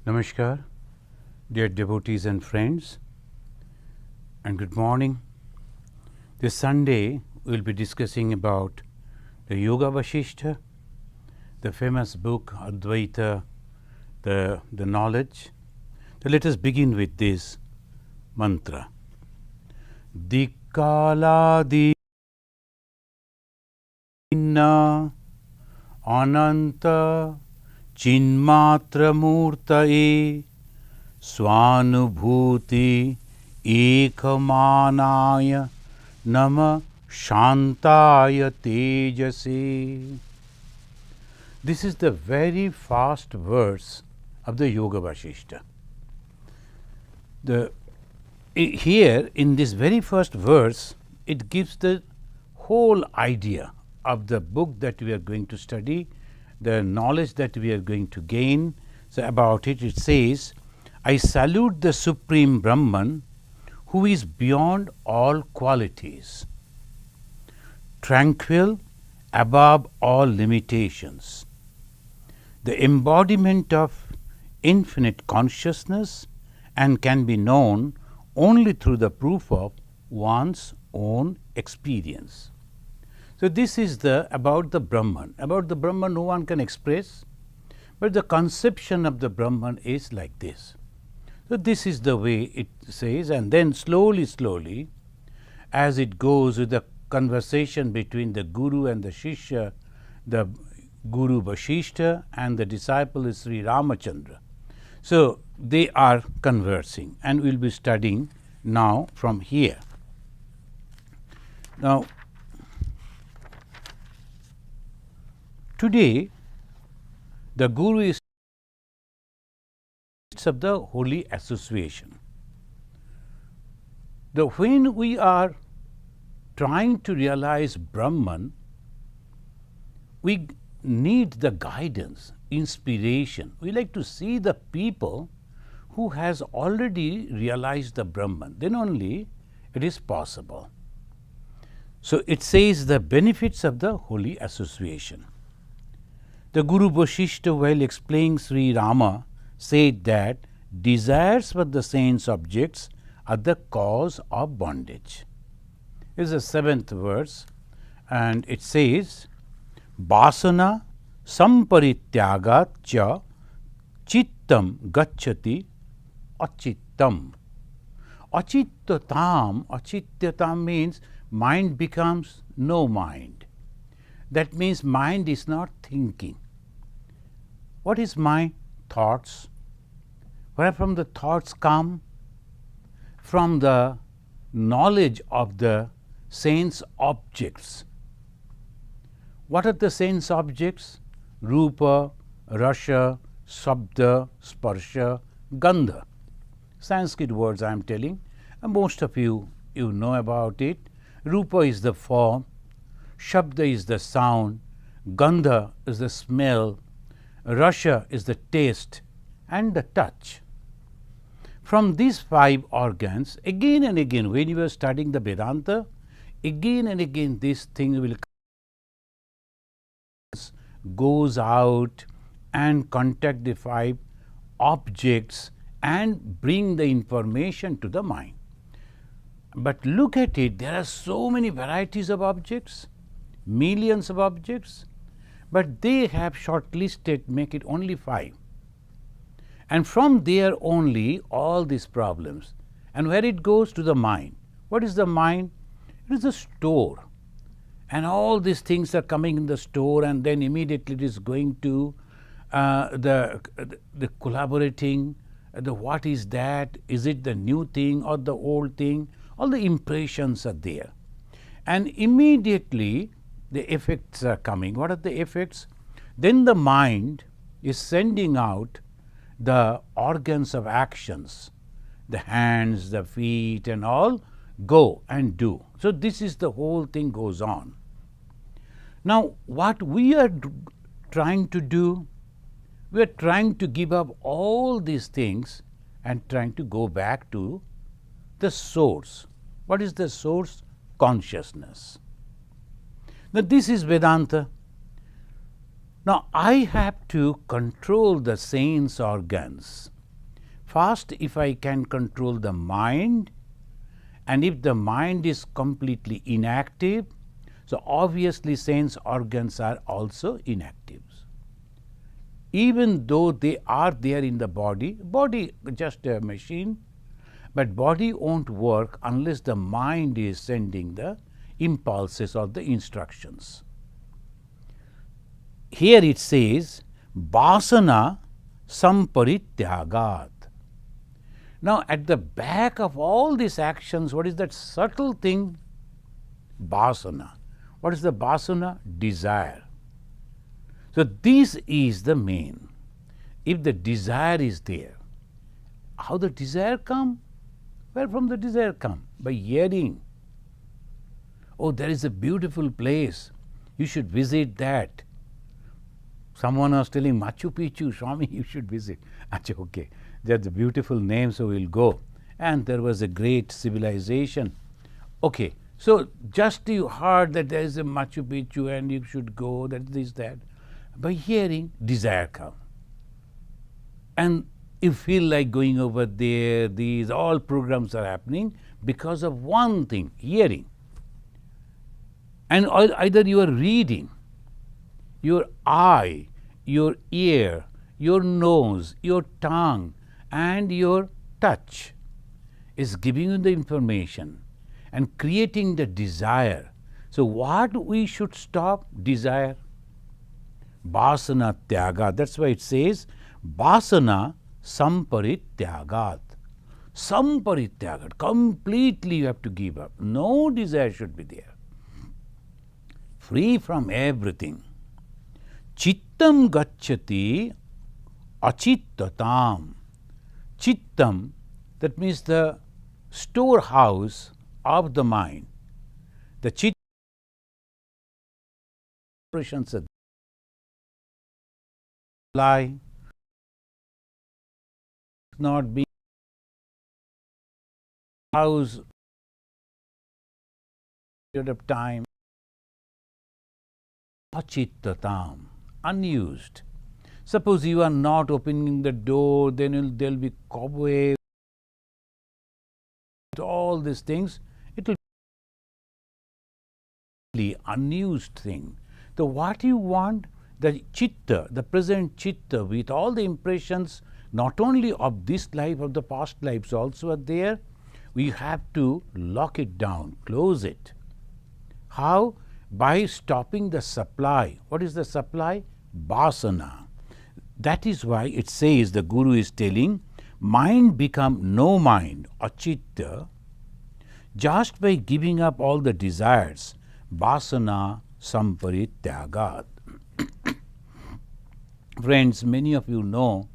Namaskar, dear devotees and friends, and good morning. This Sunday we will be discussing about the Yoga Vasistha, the famous book Advaita, the knowledge. So let us begin with this mantra. Dikkala dinna ananta Chinmatra murtaye swanubhuti ekamanaya nama shantaya tejase. This is the very first verse of the Yoga Vasistha. Here in this very first verse, it gives the whole idea of the book that we are going to study, the knowledge that we are going to gain. So about it, it says, I salute the Supreme Brahman who is beyond all qualities, tranquil above all limitations, the embodiment of infinite consciousness, and can be known only through the proof of one's own experience. So this is about the Brahman. About the Brahman no one can express, but the conception of the Brahman is like this. So this is the way it says, and then slowly, as it goes with the conversation between the Guru and the Shishya, the Guru Vasistha and the disciple is Sri Ramachandra. So they are conversing, and we will be studying now from here. Now, today, the Guru is of the Holy Association. When we are trying to realize Brahman, we need the guidance, inspiration. We like to see the people who has already realized the Brahman. Then only it is possible. So it says the benefits of the Holy Association. The Guru Vasistha, while explaining Sri Rama, said that desires for the sense objects are the cause of bondage. This is the 7th verse, and it says, Vasana samparityagat cha chittam gacchati achittam. Achityatam means mind becomes no mind. That means mind is not thinking. What is mind? Thoughts. Where from the thoughts come? From the knowledge of the sense objects. What are the sense objects? Rupa, Rasa, Sabda, Sparsha, Gandha. Sanskrit words I am telling, and most of you know about it. Rupa is the form, Shabda is the sound, Gandha is the smell, Rasa is the taste, and the touch. From these 5 organs, again and again, when you are studying the Vedanta, again and again this thing will goes out and contact the 5 objects and bring the information to the mind. But look at it, there are so many varieties of objects, millions of objects, but they have shortlisted, make it only 5. And from there only all these problems. And where it goes? To the mind. What is the mind? It is a store. And all these things are coming in the store, and then immediately it is going to the collaborating, what is that? Is it the new thing or the old thing? All the impressions are there. And immediately the effects are coming. What are the effects? Then the mind is sending out the organs of actions, the hands, the feet, and all go and do. So this is the whole thing goes on. Now what we are trying to do, we are trying to give up all these things and trying to go back to the source. What is the source? Consciousness. Now this is Vedanta. Now, I have to control the sense organs. First, if I can control the mind, and if the mind is completely inactive, so obviously sense organs are also inactive. Even though they are there in the body just a machine, but body won't work unless the mind is sending the impulses or the instructions. Here it says, vasana samparityagat. Now, at the back of all these actions, what is that subtle thing? Vasana. What is the vasana? Desire. So, this is the main. If the desire is there, how the desire come? Where from the desire come? By hearing. Oh, there is a beautiful place. You should visit that. Someone was telling Machu Picchu, Swami, you should visit. Achha, okay, that's a beautiful name, so we'll go. And there was a great civilization. Okay, so just you heard that there is a Machu Picchu and you should go, that. By hearing, desire come. And you feel like going over there, these all programs are happening because of one thing, hearing. And either you are reading, your eye, your ear, your nose, your tongue, and your touch is giving you the information and creating the desire. So, what we should stop? Desire. Vasana tyaga. That's why it says, vasana samparityagat. Samparityagat. Completely you have to give up. No desire should be there. Free from everything. Chittam gacchati achittatam. Chittam, that means the storehouse of the mind. The chitta operations are lie, not being house period of time. Achittatam, unused. Suppose you are not opening the door, then there will be cobweb, all these things. It will be unused thing. So, what you want? The chitta, the present chitta, with all the impressions, not only of this life, of the past lives also are there. We have to lock it down, close it. How? By stopping the supply. What is the supply? Vasana. That is why it says, the Guru is telling, mind become no mind, achitta, just by giving up all the desires. Vasana samparityagat. Friends, many of you know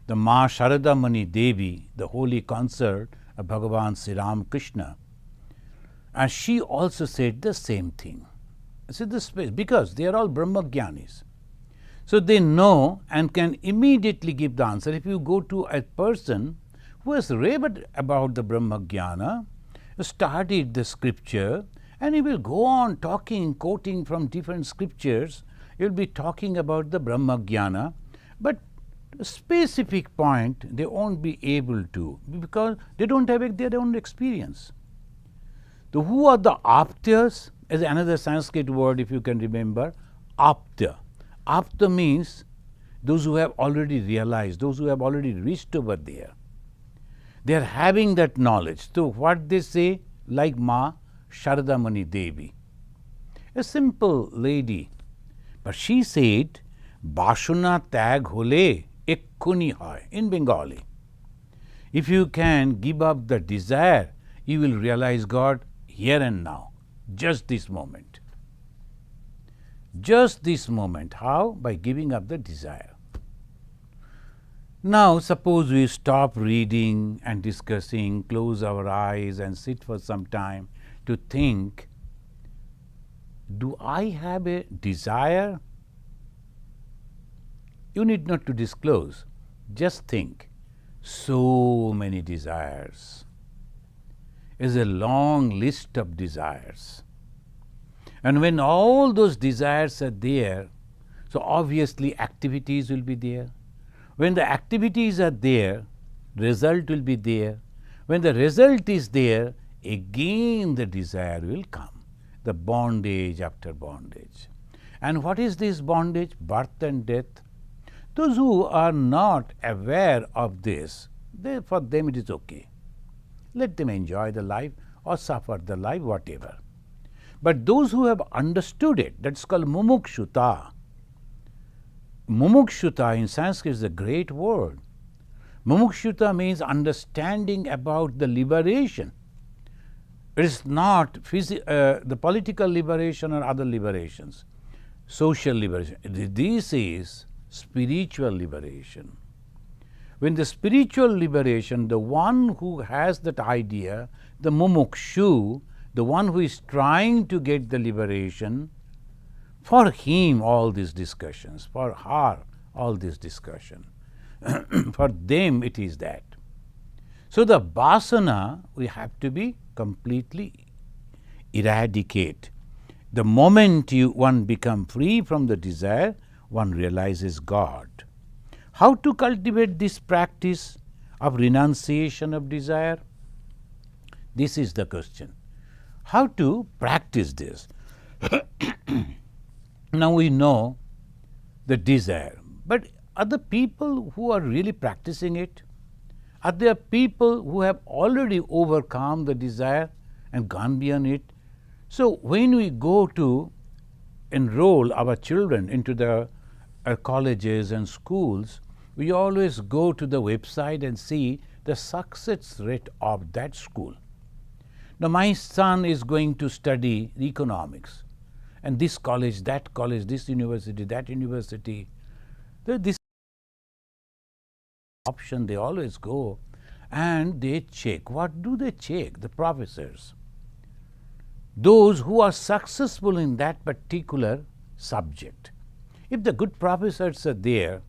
the Ma Sharada Mani Devi, the holy consort of Bhagavan Sri Ram Krishna, and she also said the same thing. See this space, because they are all Brahmagyanis. So they know and can immediately give the answer. If you go to a person who has read about the Brahmagyana, studied the scripture, and he will go on talking, quoting from different scriptures, he will be talking about the Brahmagyana, but a specific point they won't be able to, because they don't have their own experience. So who are the aptas? Is another Sanskrit word, if you can remember, apta. Apta means those who have already realized, those who have already reached over there. They are having that knowledge. So what they say, like Ma Sharada Mani Devi, a simple lady, but she said, Bashuna tag hole ekkuni hoy, in Bengali. If you can give up the desire, you will realize God here and now, just this moment. Just this moment. How? By giving up the desire. Now, suppose we stop reading and discussing, close our eyes and sit for some time to think, do I have a desire? You need not to disclose, just think. So many desires. Is a long list of desires. And when all those desires are there, So obviously activities will be there. When the activities are there, result will be there. When the result is there, again the desire will come, the bondage after bondage. And what is this bondage? Birth and death. Those who are not aware of this, for them it is okay. Let them enjoy the life or suffer the life, whatever. But those who have understood it, that's called mumukshuta. Mumukshuta in Sanskrit is a great word. Mumukshuta means understanding about the liberation. It is not the political liberation or other liberations, social liberation. This is spiritual liberation. When the spiritual liberation, the one who has that idea, the mumukshu, the one who is trying to get the liberation, for him all these discussions, for her all this discussion. For them it is that. So the vasana we have to be completely eradicate. The moment one become free from the desire, one realizes God. How to cultivate this practice of renunciation of desire? This is the question. How to practice this? Now we know the desire, but are the people who are really practicing it? Are there people who have already overcome the desire and gone beyond it? So when we go to enroll our children into the colleges and schools, we always go to the website and see the success rate of that school. Now my son is going to study economics, and this college, that college, this university, that university. This option they always go and they check. What do they check? The professors. Those who are successful in that particular subject. If the good professors are there,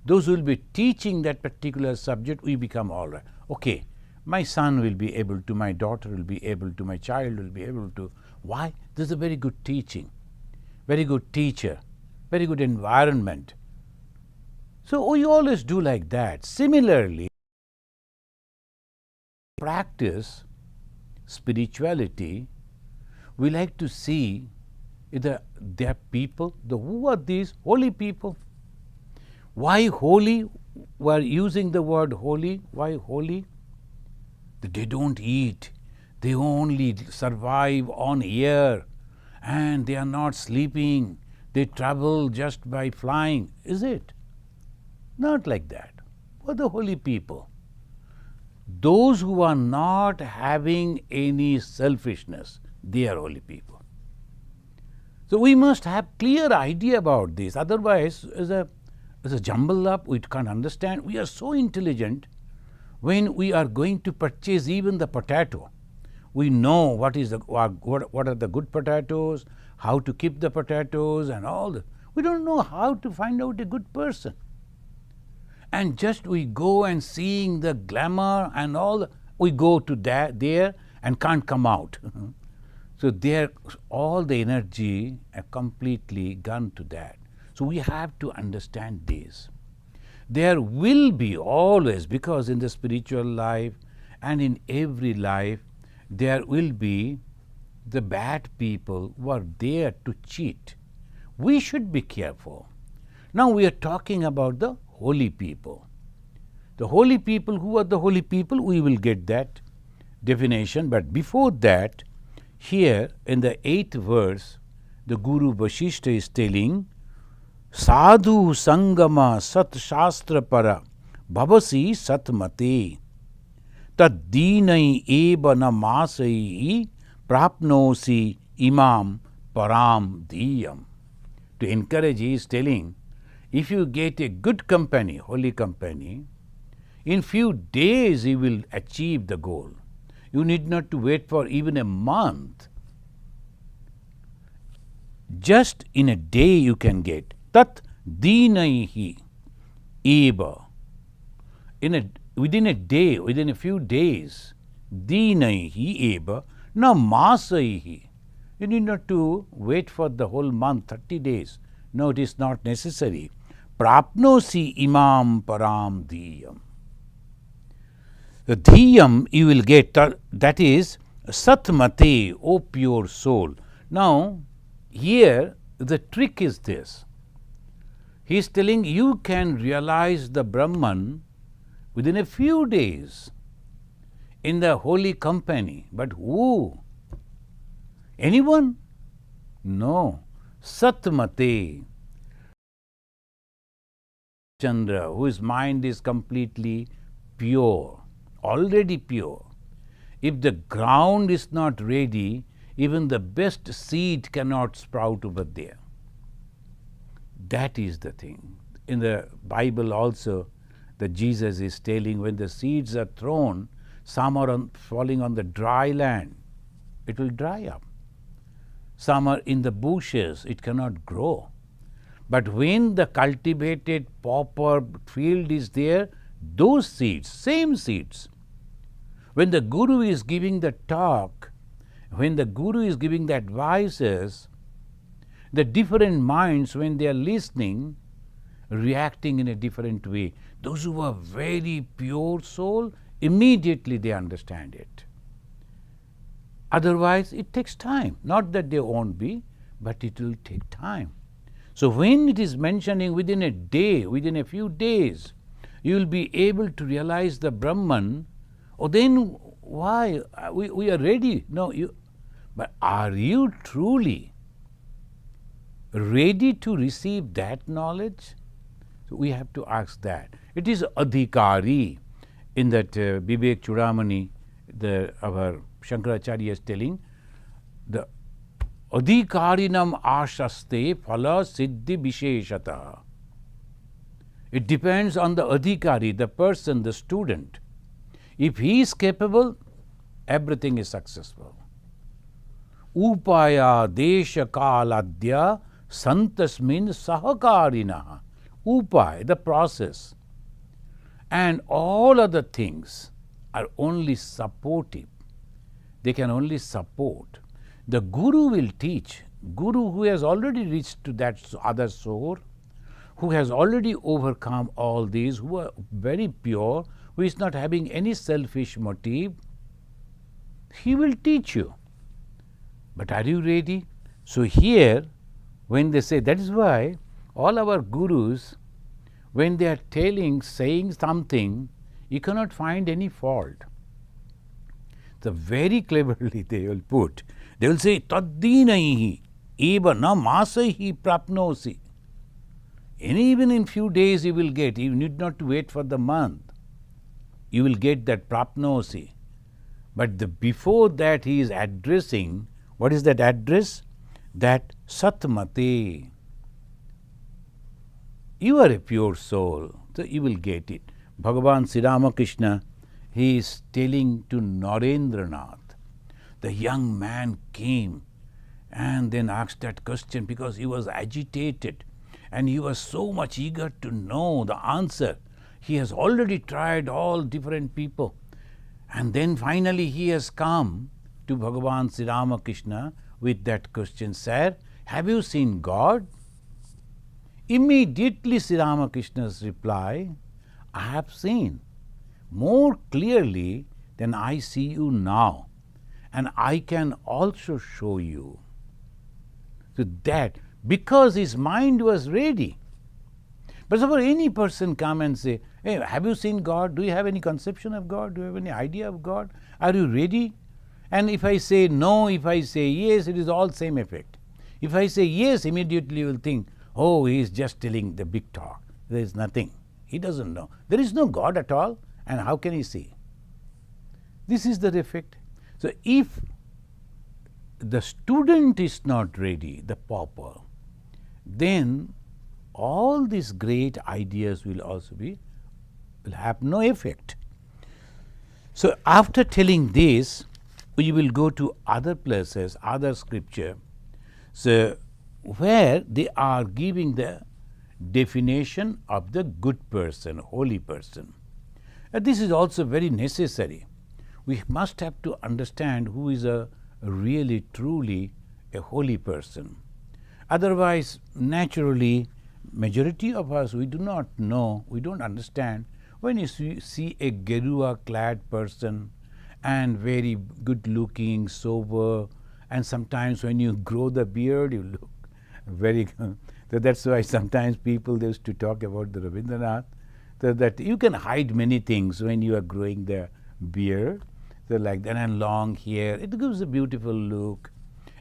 those who will be teaching that particular subject, we become all right. Okay, my son will be able to, my daughter will be able to, my child will be able to. Why? This is a very good teaching, very good teacher, very good environment. So we always do like that. Similarly, practice spirituality, we like to see there are people, who are these holy people? Why holy? We are using the word holy. Why holy? They don't eat. They only survive on air, and they are not sleeping. They travel just by flying. Is it? Not like that. What are the holy people? Those who are not having any selfishness, they are holy people. So we must have clear idea about this. Otherwise, as a jumble up, we can't understand. We are so intelligent. When we are going to purchase even the potato, we know what are the good potatoes, how to keep the potatoes and all that. We don't know how to find out a good person. And just we go and seeing the glamour and all, we go to there and can't come out. So there, all the energy are completely gone to that. So we have to understand this. There will be always, because in the spiritual life and in every life, there will be the bad people who are there to cheat. We should be careful. Now we are talking about the holy people. The holy people, who are the holy people? We will get that definition. But before that, here in the 8th verse, the Guru Vasistha is telling, Sadhu Sangama Sat Shastra Para Bhavasi Satmate Tad Dinai Eva Namasai Prapnosi Imam Param Diyam. To encourage, he is telling, if you get a good company, holy company, in few days you will achieve the goal. You need not to wait for even a month. Just in a day you can get. Tat dinaihi eva. Within a day, within a few days, dinaihi eva na masaihi. You need not to wait for the whole month, 30 days. No, it is not necessary. Prapnosi imam param dhiyam. The dhiyam you will get, that is satmate, O pure soul. Now, here the trick is this. He is telling you can realize the Brahman within a few days in the holy company. But who? Anyone? No. Satmate. Chandra, whose mind is completely pure, already pure. If the ground is not ready, even the best seed cannot sprout over there. That is the thing. In the Bible also, that Jesus is telling when the seeds are thrown, some are falling on the dry land, it will dry up. Some are in the bushes, it cannot grow. But when the cultivated proper field is there, those seeds, same seeds, when the Guru is giving the talk, when the Guru is giving the advices, the different minds, when they are listening, reacting in a different way. Those who are very pure soul, immediately they understand it. Otherwise, it takes time. Not that they won't be, but it will take time. So when it is mentioning within a day, within a few days, you will be able to realize the Brahman, then why? We are ready. No, but are you truly ready to receive that knowledge? So we have to ask that. It is adhikari. In that Vivek Chudamani, our Shankaracharya is telling, the adhikarinam ashaste phala siddhi visheshata. It depends on the adhikari, the person, the student. If he is capable, everything is successful. Upaya desha kaladya santasmin sahakarinaha. Upaya, the process. And all other things are only supportive. They can only support. The Guru will teach. Guru who has already reached to that other soul, who has already overcome all these, who are very pure, who is not having any selfish motive, he will teach you. But are you ready? So here, when they say, that is why all our Gurus, when they are saying something, you cannot find any fault. So very cleverly they will put, they will say, taddinaihi eva na masaihi prapnosi. And even in few days you will get, you need not to wait for the month. You will get that prapnosi. But before that he is addressing, what is that address? That satmate. You are a pure soul, so you will get it. Bhagavan Sri Ramakrishna, he is telling to Narendranath. The young man came and then asked that question because he was agitated and he was so much eager to know the answer. He has already tried all different people. And then finally he has come to Bhagavan Sri Ramakrishna with that question, Sir, have you seen God? Immediately Sri Ramakrishna's reply, I have seen more clearly than I see you now, and I can also show you. So that, because his mind was ready. But suppose any person come and say, hey, have you seen God? Do you have any conception of God? Do you have any idea of God? Are you ready? And if I say no, if I say yes, it is all same effect. If I say yes, immediately you will think, oh, he is just telling the big talk. There is nothing. He doesn't know. There is no God at all, and how can he see? This is the effect. So if the student is not ready, the pauper, then all these great ideas will have no effect. So after telling this, we will go to other places, other scripture, so where they are giving the definition of the good person, holy person. And this is also very necessary. We must have to understand who is a really, truly a holy person. Otherwise, naturally, majority of us, we do not know, we don't understand. When you see a Gerua-clad person and very good-looking, sober, and sometimes when you grow the beard, you look very good. So that's why sometimes people used to talk about the Rabindranath, so that you can hide many things when you are growing the beard. So like that, and long hair, it gives a beautiful look.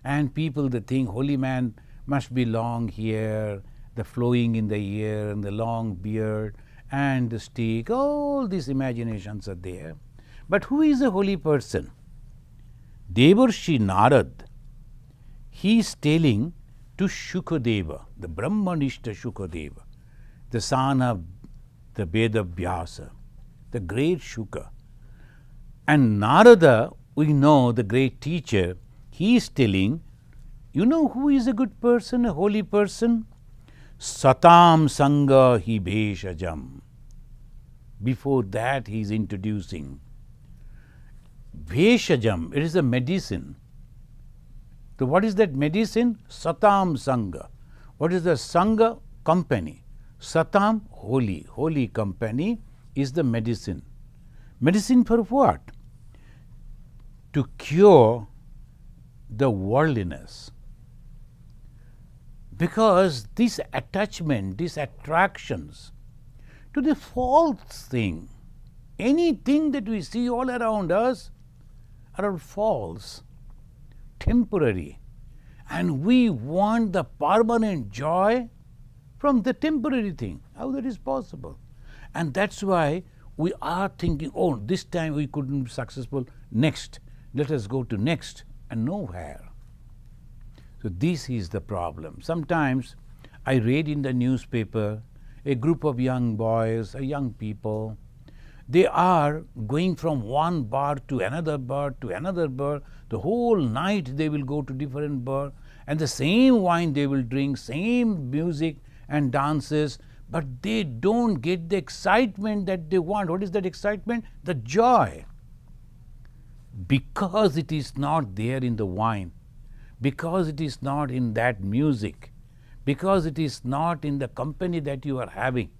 And people, they think holy man must be long hair, the flowing in the ear, and the long beard, and the stick. All these imaginations are there. But who is a holy person? Devarshi Narad, he is telling to Shukadeva, the Brahmanishta Shukadeva, the son of the Veda Vyasa, the great Shuka. And Narada, we know, the great teacher, he is telling, you know who is a good person, a holy person? Satam Sangha hi Bheshajam. Before that, he is introducing Bheshajam, it is a medicine. So, what is that medicine? Satam Sangha. What is the Sangha? Company. Satam, holy. Holy company is the medicine. Medicine for what? To cure the worldliness. Because this attachment, these attractions to the false thing, anything that we see all around us are false, temporary, and we want the permanent joy from the temporary thing. How that is possible? And that's why we are thinking, oh, this time we couldn't be successful, next, let us go to next, and nowhere. So this is the problem. Sometimes I read in the newspaper a group of young boys, young people, they are going from one bar to another bar to another bar. The whole night they will go to different bar, and the same wine they will drink, same music and dances, but they don't get the excitement that they want. What is that excitement? The joy. Because it is not there in the wine, because it is not in that music, because it is not in the company that you are having,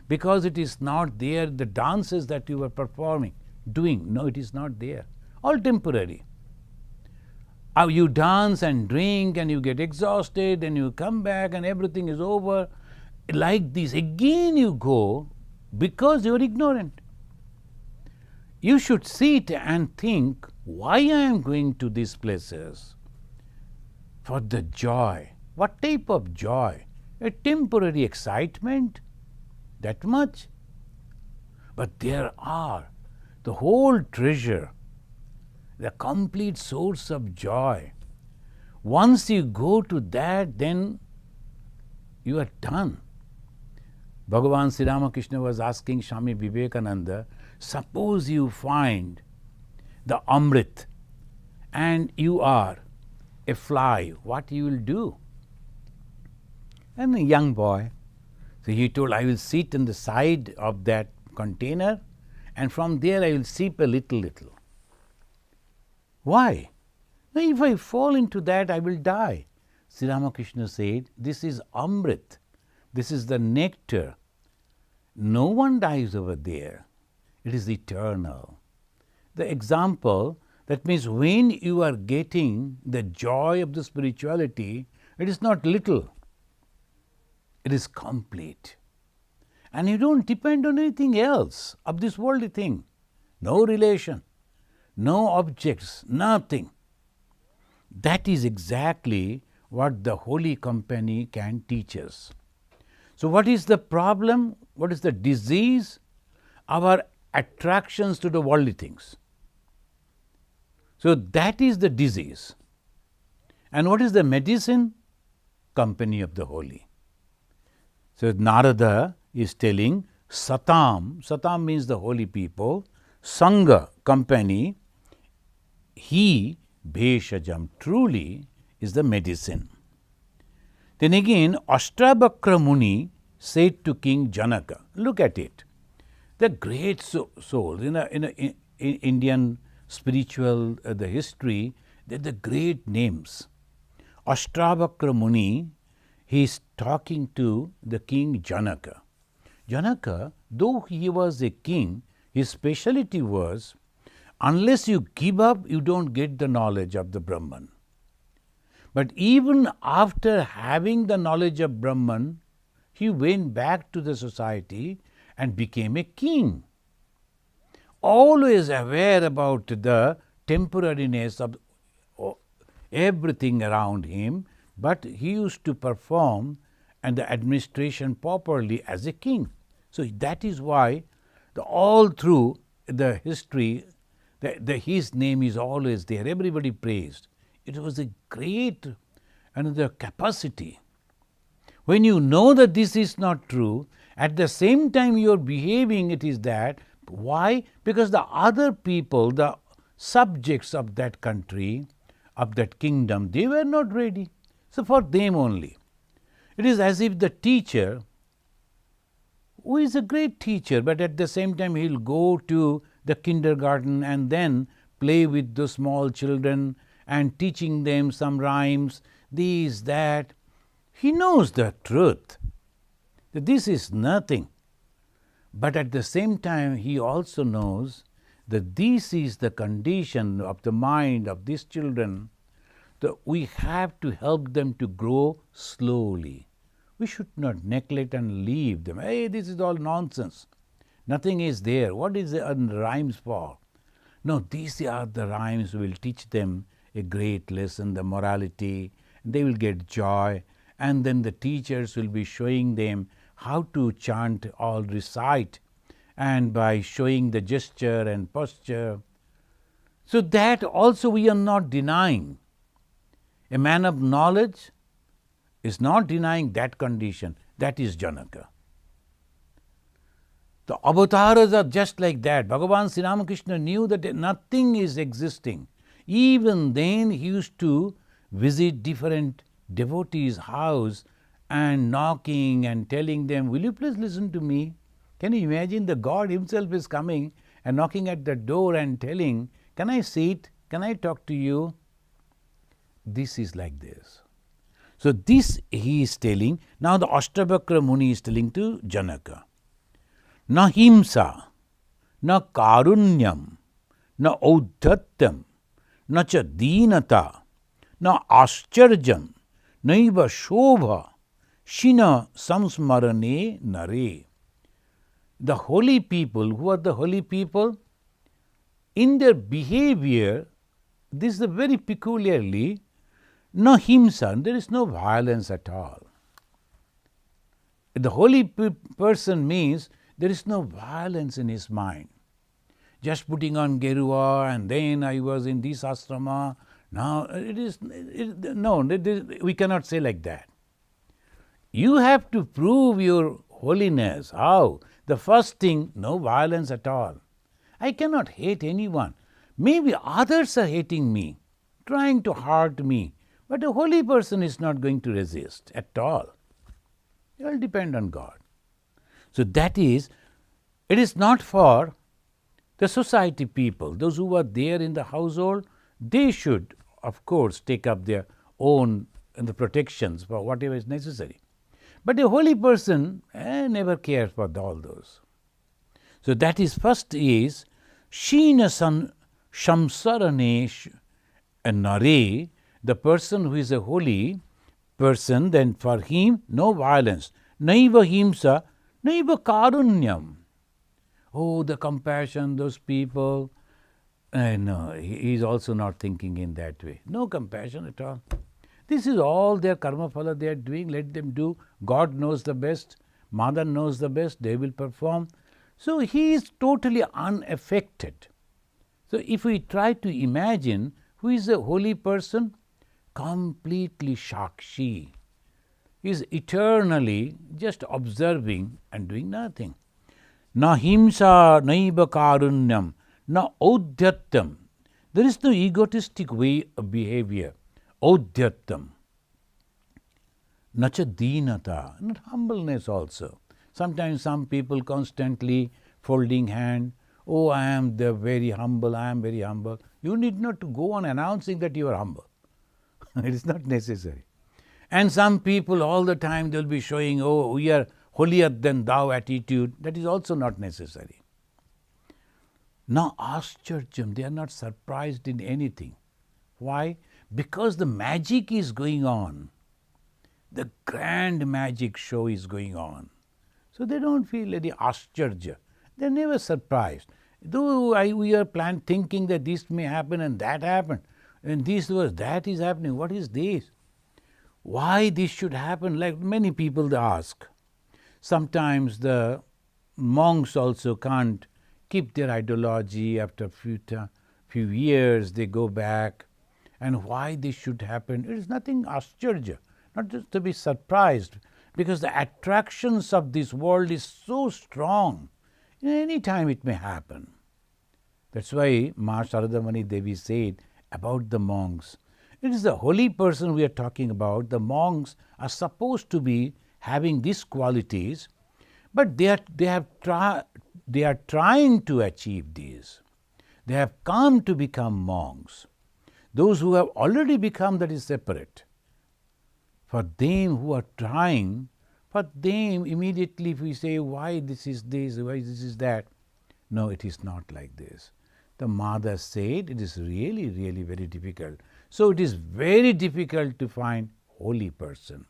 because it is not there, the dances that you are performing, doing. No, it is not there. All temporary. You dance and drink and you get exhausted and you come back and everything is over. Like this, again you go because you are ignorant. You should sit and think, why I am going to these places? For the joy. What type of joy? A temporary excitement? That much? But there are the whole treasure, the complete source of joy. Once you go to that, then you are done. Bhagavan Sri Ramakrishna was asking Swami Vivekananda, suppose you find the Amrit and you are a fly, what you will do? And a young boy, so he told, I will sit on the side of that container and from there I will sip a little. Why? Now, if I fall into that, I will die. Sri Ramakrishna said, this is Amrit, this is the nectar. No one dies over there. It is eternal. The example, that means when you are getting the joy of the spirituality, it is not little. It is complete. And you don't depend on anything else of this worldly thing. No relation, no objects, nothing. That is exactly what the holy company can teach us. So what is the problem? What is the disease? Our attractions to the worldly things. So that is the disease. And what is the medicine? Company of the holy. So Narada is telling Satam, Satam means the holy people, Sangha, company, he, Bheshajam, truly is the medicine. Then again, Ashtabakra Muni said to King Janaka, look at it, the great souls in Indian spiritual, the history, they're the great names. Ashtabakra Muni he is talking to the king Janaka. Janaka, though he was a king, his speciality was, unless you give up, you don't get the knowledge of the Brahman. But even after having the knowledge of Brahman, he went back to the society and became a king. Always aware about the temporariness of everything around him, but he used to perform and the administration properly as a king. So that is why all through the history, his name is always there. Everybody praised. It was a great another capacity. When you know that this is not true, at the same time you are behaving it is that. Why? Because the other people, the subjects of that country, of that kingdom, they were not ready. So for them only. It is as if the teacher, who is a great teacher, but at the same time he will go to the kindergarten and then play with the small children and teaching them some rhymes, this, that. He knows the truth, that this is nothing. But at the same time he also knows that this is the condition of the mind of these children, that we have to help them to grow slowly. We should not neglect and leave them. Hey, this is all nonsense. Nothing is there. What is the rhymes for? No, these are the rhymes will teach them a great lesson, the morality. They will get joy. And then the teachers will be showing them how to chant or recite, and by showing the gesture and posture. So that also we are not denying. A man of knowledge is not denying that condition. That is Janaka. The avatars are just like that. Bhagavan Sri Ramakrishna knew that nothing is existing. Even then he used to visit different devotees' house and knocking and telling them, will you please listen to me? Can you imagine the God himself is coming and knocking at the door and telling, can I sit? Can I talk to you? This is like this. So this he is telling. Now the Ashtavakra Muni is telling to Janaka. Na himsa, na karunyam, na audhatyam, na cha deenata, na ascharjam, naiva shobha, shina samsmarane nare. The holy people, who are the holy people? In their behavior, this is very peculiarly, no himsa, there is no violence at all. The holy person means there is no violence in his mind. Just putting on Gerua and then I was in this ashrama. Now we cannot say like that. You have to prove your holiness. How? The first thing, no violence at all. I cannot hate anyone. Maybe others are hating me, trying to hurt me, but a holy person is not going to resist at all. It will depend on God. So that is, it is not for the society people. Those who are there in the household, they should, of course, take up their own the protections for whatever is necessary. But a holy person never cares for all those. So that is first is Shina Shamsarane Nare, the person who is a holy person, then for him no violence. Naiva himsa, naiva karunyam. Oh, the compassion, those people. No, he is also not thinking in that way. No compassion at all. This is all their karma phala they are doing. Let them do. God knows the best. Mother knows the best. They will perform. So he is totally unaffected. So if we try to imagine who is a holy person, completely Shakshi. He is eternally just observing and doing nothing. Na himsa naiva karunyam, na audhyatam. There is no egotistic way of behavior. Audhyatam. Nacha deenata, not humbleness also. Sometimes some people constantly folding hand. Oh, I am very humble, I am very humble. You need not to go on announcing that you are humble. It is not necessary. And some people all the time they'll be showing, oh, we are holier than thou attitude. That is also not necessary. Now, Ascharjam, they are not surprised in anything. Why? Because the magic is going on. The grand magic show is going on. So they don't feel any Ascharja. They're never surprised. Though we are thinking that this may happen and that happened, and this was, that is happening. What is this? Why this should happen? Like many people they ask. Sometimes the monks also can't keep their ideology. After few years they go back, and why this should happen? It is nothing Ascharja, not just to be surprised, because the attractions of this world is so strong. Any time it may happen. That's why Ma Sharadamani Devi said about the monks, it is the holy person we are talking about. The monks are supposed to be having these qualities, but they are trying to achieve these. They have come to become monks. Those who have already become, that is separate. For them who are trying, for them immediately if we say, why this is this, why this is that, no, it is not like this. The mother said it is really, really very difficult. So it is very difficult to find holy person.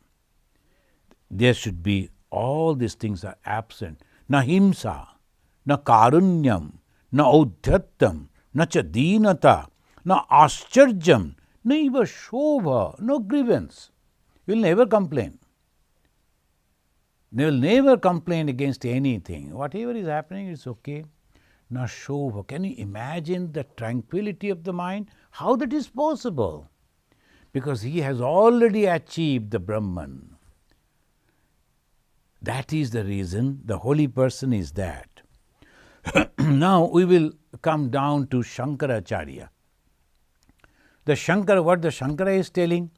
There should be, all these things are absent. Na himsa, na karunyam, na audhyattam, na cha deenata, na ascharjam, na eva shobha, no grievance. You will never complain. They will never complain against anything. Whatever is happening, it's okay. Na shobha. Can you imagine the tranquility of the mind? How that is possible? Because he has already achieved the Brahman. That is the reason the holy person is that. Now we will come down to Shankaracharya. What the Shankara is telling,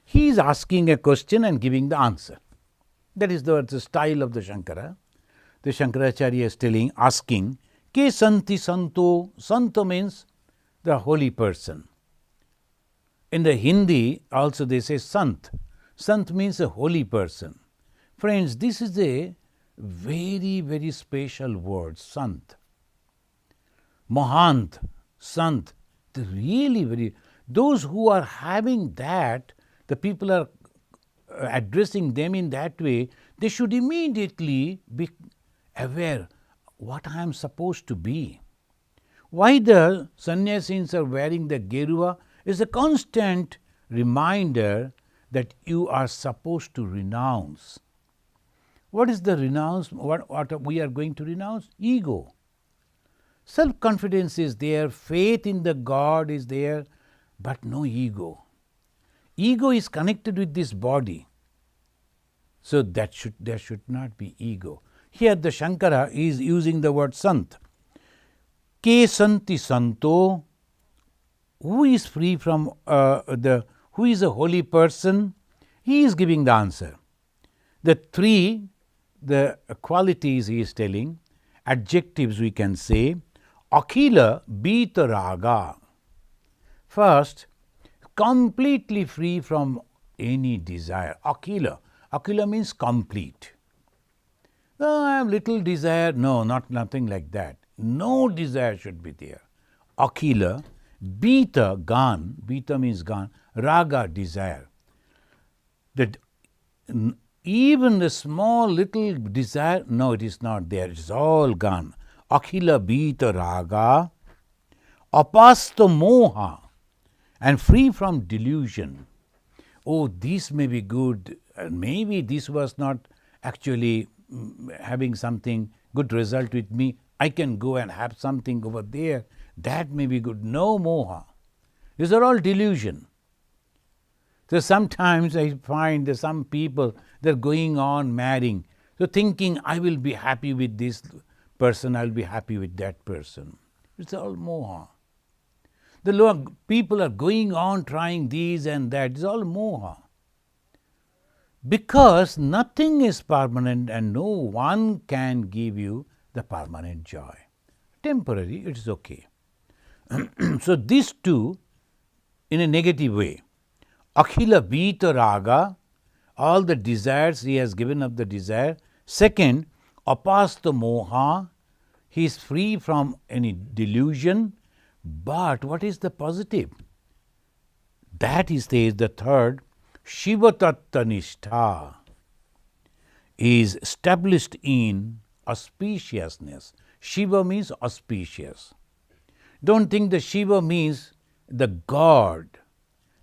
he is asking a question and giving the answer. That is the style of the Shankara. The Shankaracharya is asking, Ke santi santo? Santo means the holy person. In the Hindi also they say Sant. Sant means a holy person. Friends, this is a very, very special word, Sant. Mahant, Sant, really very, those who are having that, the people are addressing them in that way, they should immediately be aware what I am supposed to be. Why the sannyasins are wearing the gerua is a constant reminder that you are supposed to renounce. What is the renounce? What we are going to renounce? Ego. Self-confidence is there, faith in the God is there, but no ego. Ego is connected with this body. So there should not be ego. Here the Shankara is using the word Sant. Ke santi santo? Who is free from who is a holy person? He is giving the answer. The three, the qualities he is telling, adjectives we can say, Akhila Bita Raga. First, completely free from any desire. Akhila. Akhila means complete. Oh, I have little desire. No, nothing like that. No desire should be there. Akhila, Bita, gone. Bita means gone. Raga, desire. That even the small little desire, no, it is not there. It is all gone. Akhila Bita Raga, Apasta Moha, and free from delusion. Oh, this may be good, maybe this was not actually having something good result with me. I can go and have something over there. That may be good. No moha. These are all delusion. So sometimes I find that some people, they're going on marrying. So thinking, I will be happy with this person, I'll be happy with that person. It's all moha. The people are going on trying these and that. It's all moha. Because nothing is permanent and no one can give you the permanent joy. Temporary, it is okay. So these two, in a negative way, Akhila Vita Raga, all the desires, he has given up the desire. Second, apasta moha, he is free from any delusion. But what is the positive? That he says, the third, Shiva Tatta Nishtha, is established in auspiciousness. Shiva means auspicious. Don't think the Shiva means the god,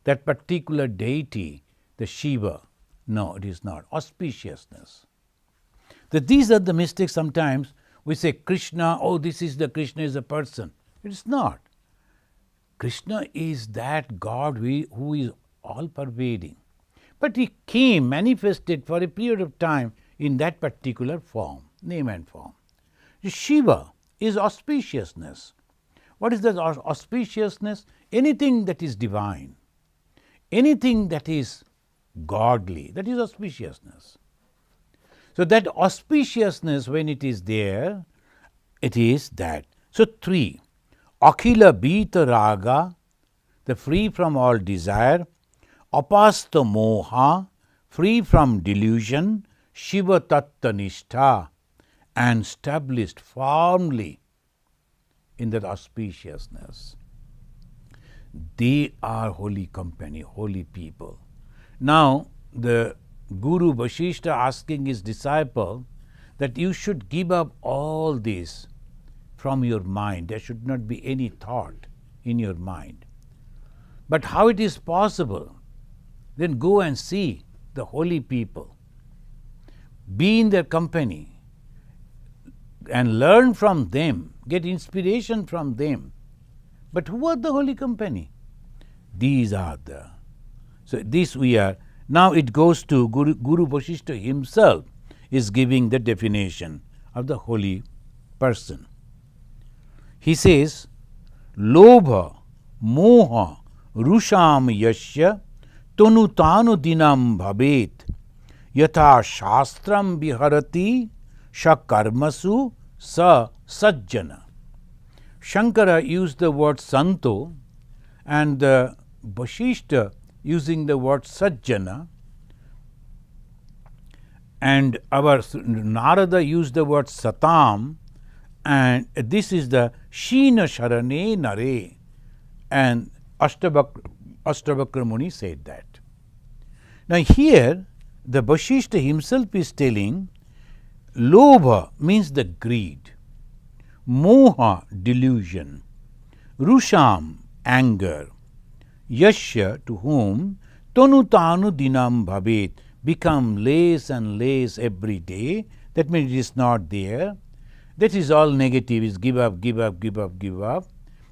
that particular deity, the Shiva. No, it is not. Auspiciousness. So these are the mistakes sometimes. We say Krishna, oh, this is the Krishna is a person. It is not. Krishna is that God who is all-pervading. But he came, manifested for a period of time in that particular form, name and form. Shiva is auspiciousness. What is that auspiciousness? Anything that is divine, anything that is godly, that is auspiciousness. So that auspiciousness, when it is there, it is that. So 3, Akhila Bita Raga, the free from all desire, Apasta Moha, free from delusion, Shiva Tatta Nishtha, and established firmly in that auspiciousness. They are holy company, holy people. Now, the Guru Vasistha asking his disciple that you should give up all this from your mind. There should not be any thought in your mind. But how it is possible? Then go and see the holy people. Be in their company and learn from them, get inspiration from them. But who are the holy company? These are the. So this we are. Now it goes to Guru Vasistha himself is giving the definition of the holy person. He says, Lobha, Moha, Rusham Yashya, Tonutanu Dinam Bhabet, Yatha Shastram Viharati, Shakarmasu Sa Sajjana. Shankara used the word Santo and the Vasistha using the word Sajjana, and our Narada used the word Satam, and this is the Sheena Sharane Nare, and Ashtavakra Muni said that. Now here the Vasistha himself is telling Lobha means the greed, Moha delusion, Rusham anger, Yashya to whom Tonutanu Dinam Bhabet become less and less every day. That means it is not there. That is all negative, is give up, give up, give up, give up.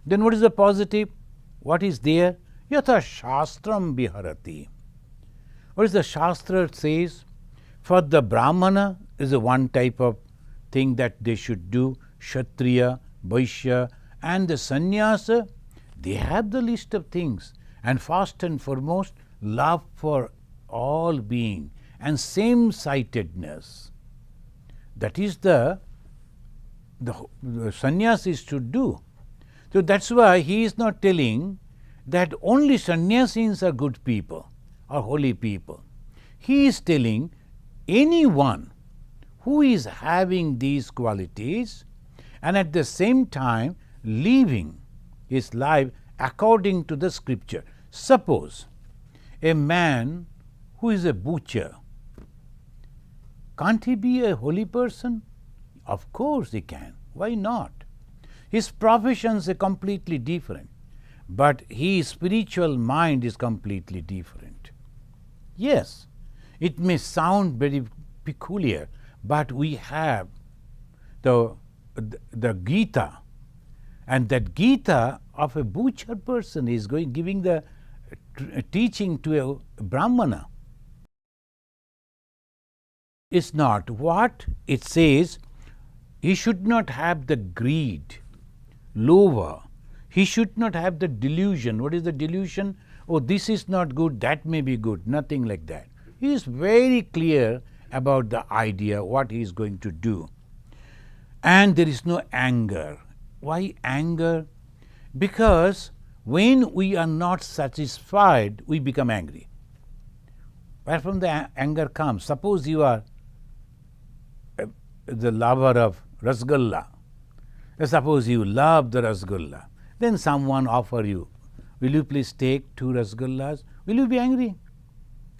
Then what is the positive? What is there? Yatha Shastram Viharati. What is the Shastra says? For the Brahmana is a one type of thing that they should do, Kshatriya, Vaishya, and the Sannyasa, they have the list of things. And first and foremost, love for all being and same-sightedness. That is the sannyasis should do. So that's why he is not telling that only sannyasins are good people or holy people. He is telling anyone who is having these qualities and at the same time living his life according to the scripture. Suppose a man who is a butcher, can't he be a holy person? Of course he can. Why not? His professions are completely different, but his spiritual mind is completely different. Yes, it may sound very peculiar, but we have the Gita, and that Gita of a butcher person is giving the teaching to a Brahmana. It's not what it says. He should not have the greed, lova. He should not have the delusion. What is the delusion? Oh, this is not good, that may be good. Nothing like that. He is very clear about the idea, what he is going to do. And there is no anger. Why anger? Because when we are not satisfied, we become angry. Where from the anger comes? Suppose you are the lover of rasgulla. Suppose you love the rasgulla. Then someone offer you, will you please take 2 rasgullas? Will you be angry?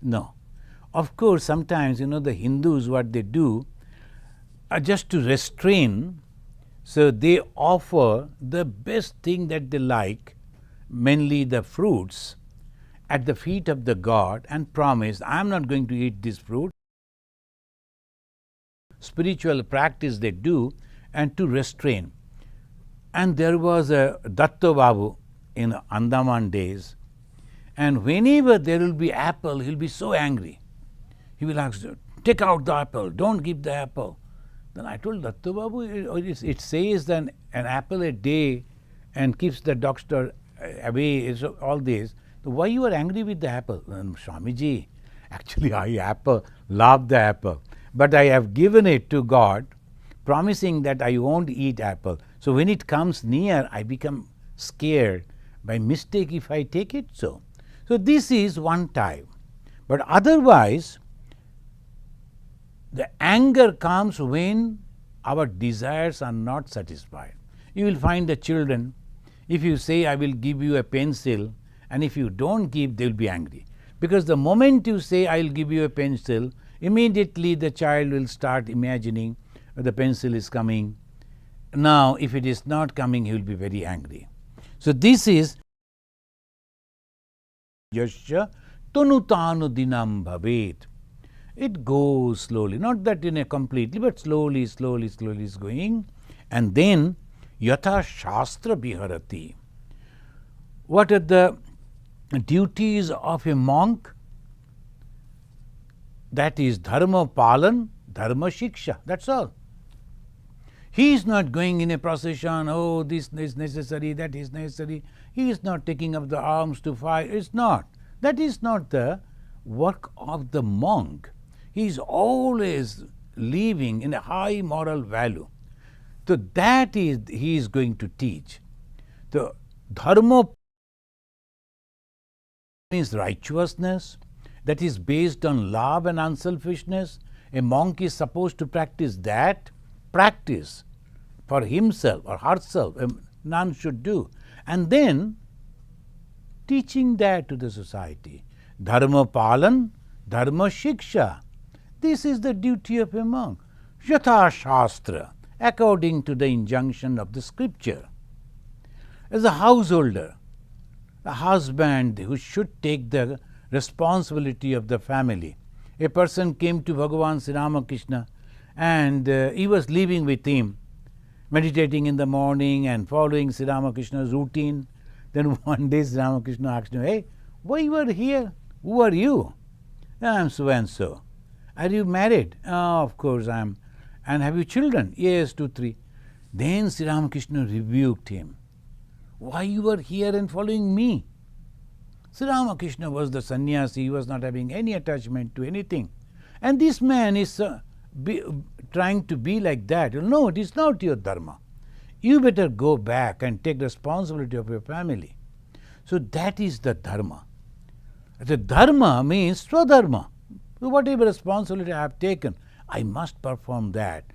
No. Of course, sometimes, the Hindus, what they do, just to restrain, so they offer the best thing that they like, mainly the fruits, at the feet of the god and promise, I am not going to eat this fruit. Spiritual practice they do, and to restrain. And there was a Datta Babu in Andaman days, and whenever there will be apple, he will be so angry. He will ask, take out the apple, don't give the apple. Then I told Datta Babu, it says that an apple a day and keeps the doctor away, all this. So why you are angry with the apple? Swamiji, actually I love the apple, but I have given it to God, promising that I won't eat apple. So when it comes near, I become scared by mistake if I take it so. So this is one type. But otherwise, the anger comes when our desires are not satisfied. You will find the children, if you say, I will give you a pencil, and if you don't give, they will be angry. Because the moment you say, I will give you a pencil, immediately the child will start imagining the pencil is coming. Now, if it is not coming, he will be very angry. So this is Yasya Tanutanu Dinam Bhavet. It goes slowly, not that in a completely, but slowly is going. And then Yatha Shastra Biharati. What are the duties of a monk? That is Dharma Palan, Dharma Shiksha, that's all. He is not going in a procession, oh, this is necessary, that is necessary. He is not taking up the arms to fight. It's not. That is not the work of the monk. He is always living in a high moral value. So that is he is going to teach. The Dharma means righteousness, that is based on love and unselfishness. A monk is supposed to practice that. Practice for himself or herself, none should do. And then teaching that to the society. Dharma Palan, Dharma Shiksha. This is the duty of a monk. Yatha Shastra, according to the injunction of the scripture. As a householder, a husband who should take the responsibility of the family. A person came to Bhagavan Sri Ramakrishna and he was living with him, meditating in the morning and following Sri Ramakrishna's routine. Then one day Sri Ramakrishna asked him, hey, why you are here? Who are you? I am so and so. Are you married? Oh, of course I am. And have you children? Yes, 2, 3. Then Sri Ramakrishna rebuked him. Why you are here and following me? Sri Ramakrishna was the sannyasi, he was not having any attachment to anything. And this man is trying to be like that. No, it is not your dharma. You better go back and take responsibility of your family. So that is the dharma. The dharma means swadharma. Whatever responsibility I have taken, I must perform that.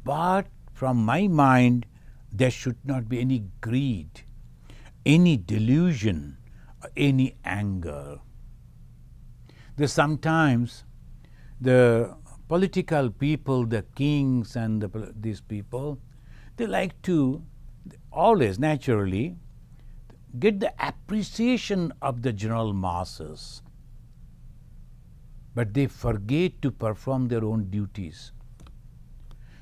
But from my mind, there should not be any greed, any delusion, any anger. Sometimes the political people, the kings and these people, they like to always naturally get the appreciation of the general masses, but they forget to perform their own duties.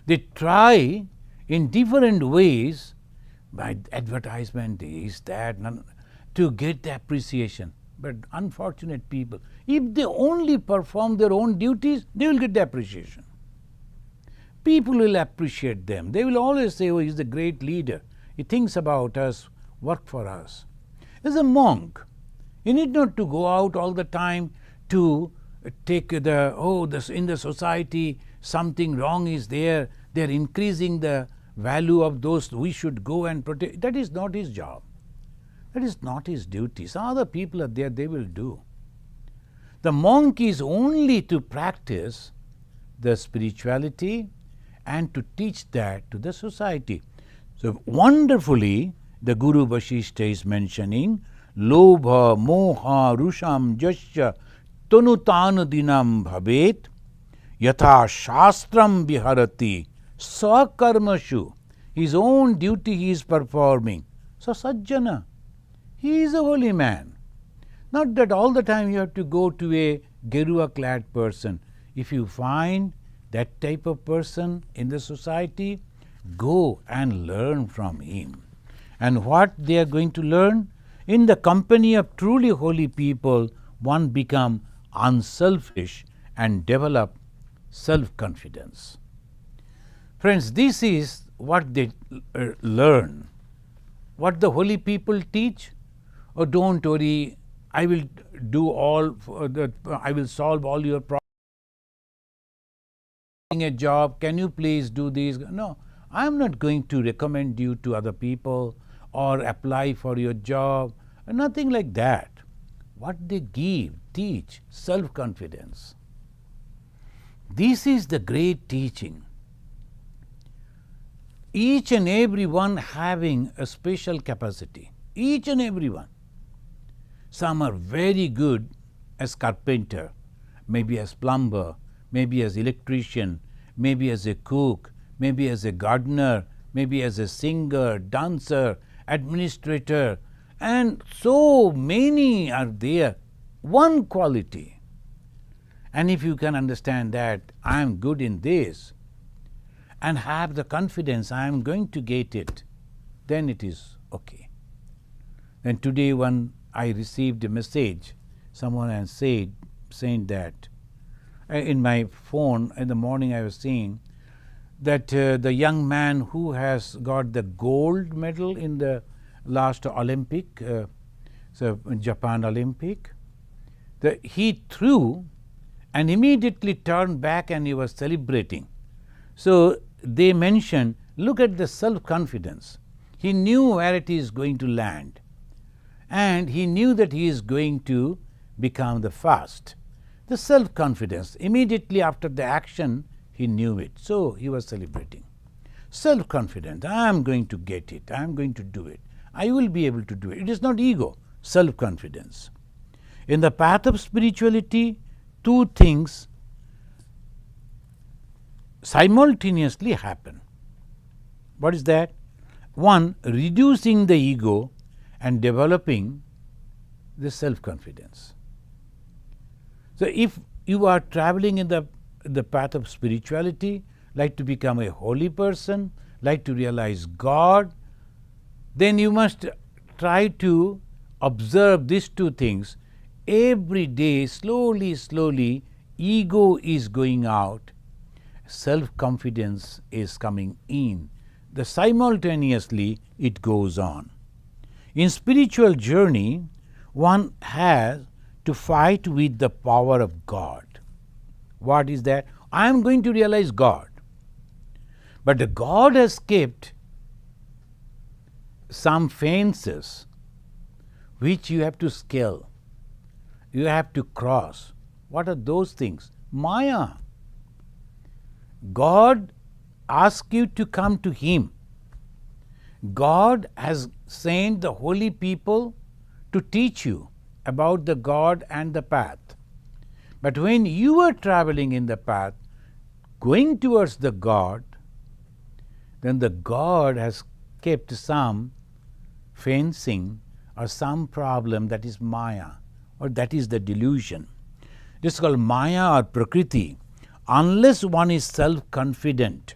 They try in different ways, by advertisement, this, that, to get the appreciation. But unfortunate people, if they only perform their own duties, they will get the appreciation. People will appreciate them. They will always say, oh, he is a great leader. He thinks about us, work for us. As a monk, you need not to go out all the time to take in the society something wrong is there. They are increasing the value of those we should go and protect. That is not his job. That is not his duty. Some other people are there, they will do. The monk is only to practice the spirituality and to teach that to the society. So wonderfully, the Guru Vasistha is mentioning Lobha, Moha, Rusham, Jasya, Tanutanudinam Bhavet, Yatha Shastram Viharati, Sakarmashu. His own duty he is performing. So Sajjana, he is a holy man. Not that all the time you have to go to a Gerua clad person. If you find that type of person in the society, go and learn from him. And what they are going to learn? In the company of truly holy people, one become unselfish and develop self-confidence. Friends, this is what they learn. What the holy people teach? Oh, don't worry, I will do all I will solve all your problems. A job, can you please do this? No, I am not going to recommend you to other people or apply for your job, nothing like that. What they teach, self-confidence. This is the great teaching. Each and every one having a special capacity, each and every one. Some are very good as carpenter, maybe as plumber, maybe as electrician, maybe as a cook, maybe as a gardener, maybe as a singer, dancer, administrator, and so many are there. One quality. And if you can understand that I am good in this and have the confidence I am going to get it, then it is okay. And today when I received a message, someone has saying that in my phone in the morning I was seeing that the young man who has got the gold medal in the last Olympic, so Japan Olympic, he threw and immediately turned back and he was celebrating. So they mentioned, look at the self-confidence. He knew where it is going to land and he knew that he is going to become the first. The self-confidence, immediately after the action he knew it, so he was celebrating. Self-confidence, I am going to get it, I am going to do it, I will be able to do it. It is not ego, self-confidence. In the path of spirituality, two things simultaneously happen. What is that? One, reducing the ego and developing the self-confidence. So if you are traveling in the path of spirituality, like to become a holy person, like to realize God, then you must try to observe these two things. Every day, slowly, ego is going out, self-confidence is coming in. Simultaneously it goes on. In spiritual journey, one has to fight with the power of God. What is that? I am going to realize God. But God has kept some fences which you have to scale, you have to cross. What are those things? Maya. God asks you to come to Him. God has sent the holy people to teach you about the God and the path. But when you are traveling in the path, going towards the God, then the God has kept some fencing or some problem, that is Maya, or that is the delusion. This is called Maya or Prakriti. Unless one is self-confident,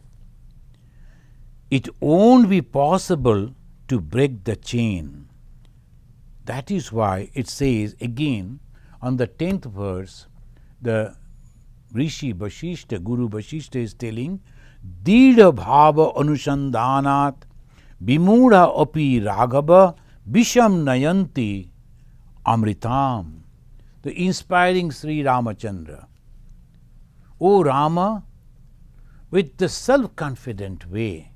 it won't be possible to break the chain. That is why it says again on the 10th verse, the Rishi Vasistha, Guru Vasistha is telling, Dida bhava anusandhanat vimudha api raghava visham nayanti amritam. The inspiring Sri Ramachandra. O Rama, with the self-confident way,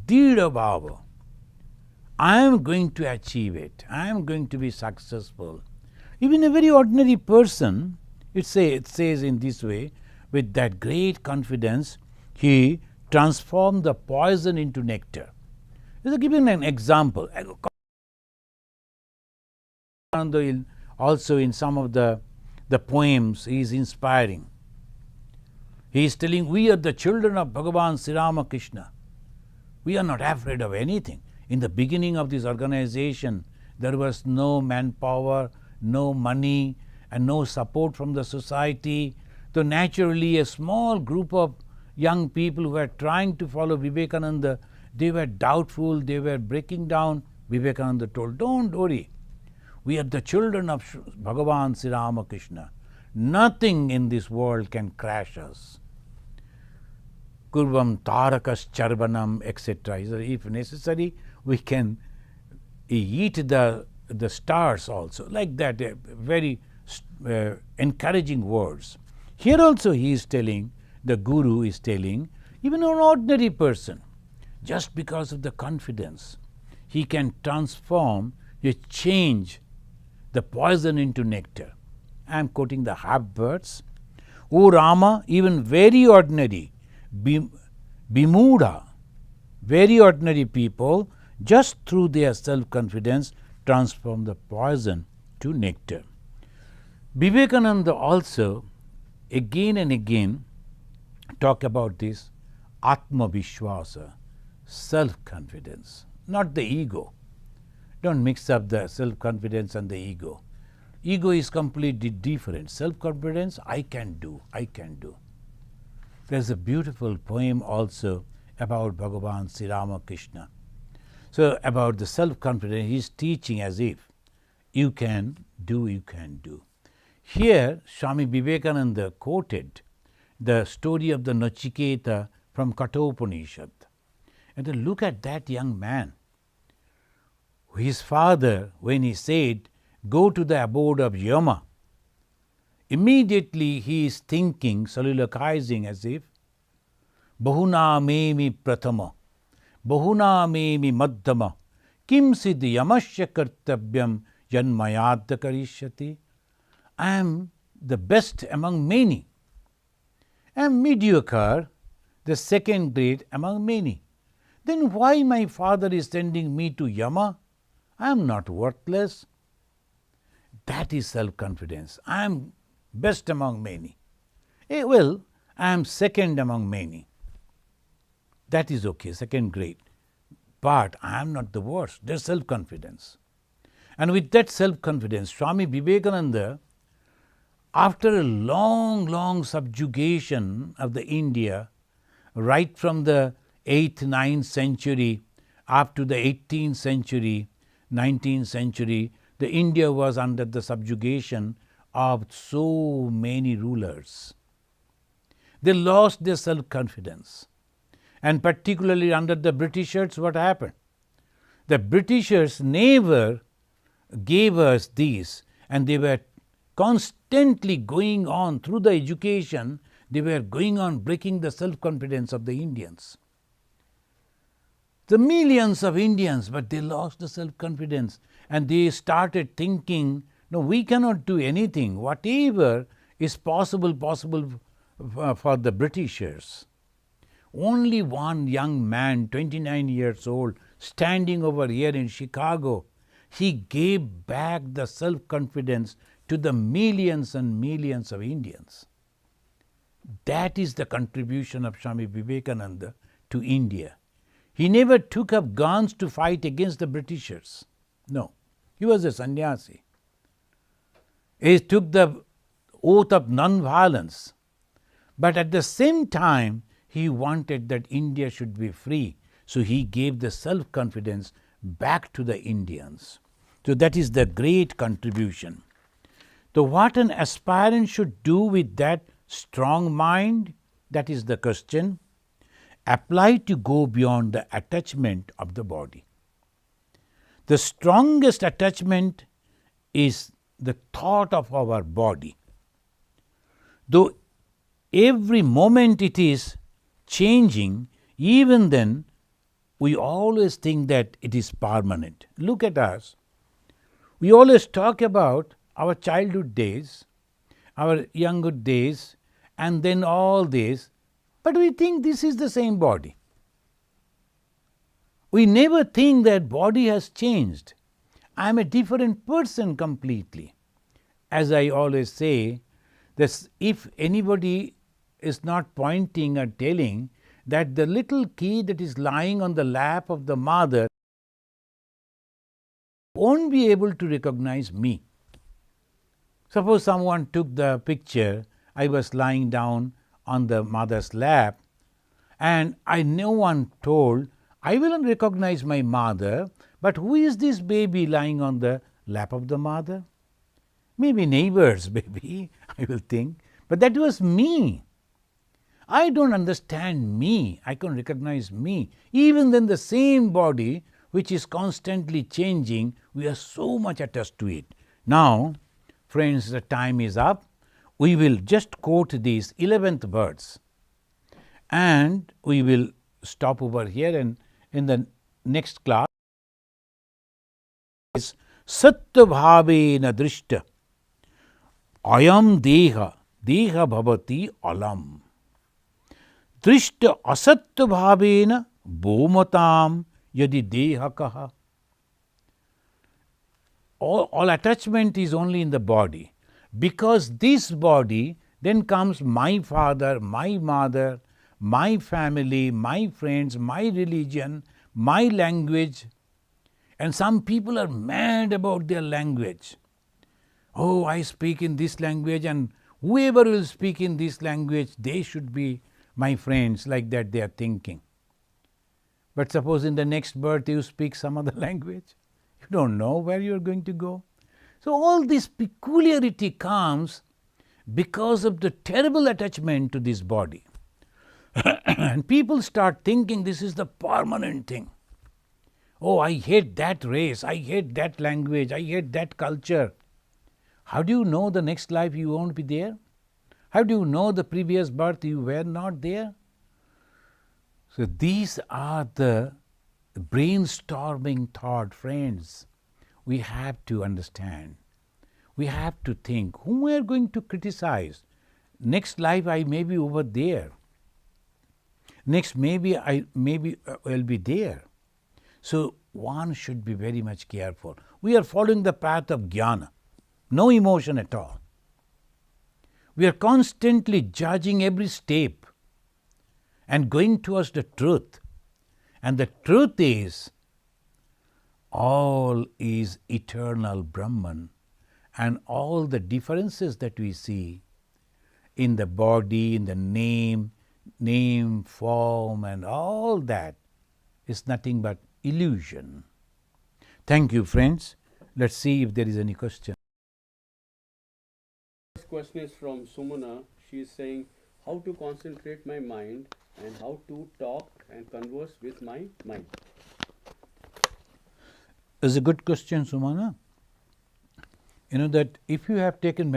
Dida bhava, I am going to achieve it, I am going to be successful. Even a very ordinary person, It says in this way, with that great confidence, he transformed the poison into nectar. Just giving an example. Also in some of the poems, he is inspiring. He is telling, we are the children of Bhagavan Sri Ramakrishna. We are not afraid of anything. In the beginning of this organization, there was no manpower, no money, and no support from the society. So naturally, a small group of young people who were trying to follow Vivekananda, they were doubtful, they were breaking down. Vivekananda told, don't worry. We are the children of Bhagavan Sri Ramakrishna. Nothing in this world can crash us. Kurvam tarakas charvanam, etc. If necessary, we can eat the stars also. Like that, very encouraging words. Here also he is telling, the Guru is telling, even an ordinary person, just because of the confidence, he can transform, he change the poison into nectar. I am quoting the half-words. O Rama, even very ordinary, Bimudha, very ordinary people, just through their self-confidence, transform the poison to nectar. Vivekananda also again and again talk about this Atma Vishwasa, self-confidence, not the ego. Don't mix up the self-confidence and the ego. Ego is completely different. Self-confidence, I can do, I can do. There's a beautiful poem also about Bhagavan Sri Ramakrishna. So about the self-confidence, he is teaching as if you can do, you can do. Here, Swami Vivekananda quoted the story of the Nachiketa from Kathopanishad. And then look at that young man. His father, when he said, go to the abode of Yama, immediately he is thinking, soliloquizing as if, Bahuna memi prathama, Bahuna memi madhyama, kim siddhi yamasya kartavyam janmayadya karishyati. I am the best among many. I am mediocre, the second grade among many. Then why my father is sending me to Yama? I am not worthless. That is self-confidence. I am best among many. Well, I am second among many. That is okay, second grade. But I am not the worst. There is self-confidence. And with that self-confidence, Swami Vivekananda, after a long subjugation of the India, right from the 8th, 9th century up to the 18th century, 19th century, the India was under the subjugation of so many rulers. They lost their self-confidence. And particularly under the Britishers, what happened? The Britishers never gave us this, and they were constantly going on through the education, they were going on breaking the self-confidence of the Indians. The millions of Indians, but they lost the self-confidence and they started thinking, no, we cannot do anything. Whatever is possible for the Britishers. Only one young man, 29 years old, standing over here in Chicago, he gave back the self-confidence to the millions and millions of Indians. That is the contribution of Swami Vivekananda to India. He never took up guns to fight against the Britishers. No, he was a sannyasi. He took the oath of non-violence. But at the same time, he wanted that India should be free. So he gave the self-confidence back to the Indians. So that is the great contribution. So what an aspirant should do with that strong mind, that is the question. Apply to go beyond the attachment of the body. The strongest attachment is the thought of our body. Though every moment it is changing, even then we always think that it is permanent. Look at us. We always talk about our childhood days, our younger days, and then all this, but we think this is the same body. We never think that body has changed. I am a different person completely. As I always say, this, if anybody is not pointing or telling that the little key that is lying on the lap of the mother won't be able to recognize me. Suppose someone took the picture, I was lying down on the mother's lap, and no one told, I will not recognize my mother, but who is this baby lying on the lap of the mother? Maybe neighbor's baby, I will think, but that was me. I don't understand me, I can recognize me. Even then the same body which is constantly changing, we are so much attached to it. Now, friends, the time is up. We will just quote these 11th verse and we will stop over here, and in the next class is Satya Bhavena Drishta Ayam Deha Deha Bhavati Alam Drishta Asatya Bhavena Bhomatam Yadi Deha Kaha. All attachment is only in the body. Because this body, then comes my father, my mother, my family, my friends, my religion, my language. And some people are mad about their language. Oh, I speak in this language, and whoever will speak in this language, they should be my friends, like that they are thinking. But suppose in the next birth you speak some other language, you don't know where you are going to go. So all this peculiarity comes because of the terrible attachment to this body. And people start thinking this is the permanent thing. Oh, I hate that race, I hate that language, I hate that culture. How do you know the next life you won't be there? How do you know the previous birth you were not there? So these are the brainstorming thought, friends. We have to understand. We have to think, whom we are going to criticize? Next life I may be over there. Next maybe I will be there. So one should be very much careful. We are following the path of jnana, no emotion at all. We are constantly judging every step and going towards the truth. And the truth is, all is eternal Brahman, and all the differences that we see in the body, in the name, form, and all that is nothing but illusion. Thank you, friends. Let's see if there is any question. This question is from Sumana. She is saying, how to concentrate my mind and how to talk and converse with my mind. It's a good question, Sumana. You know that if you have taken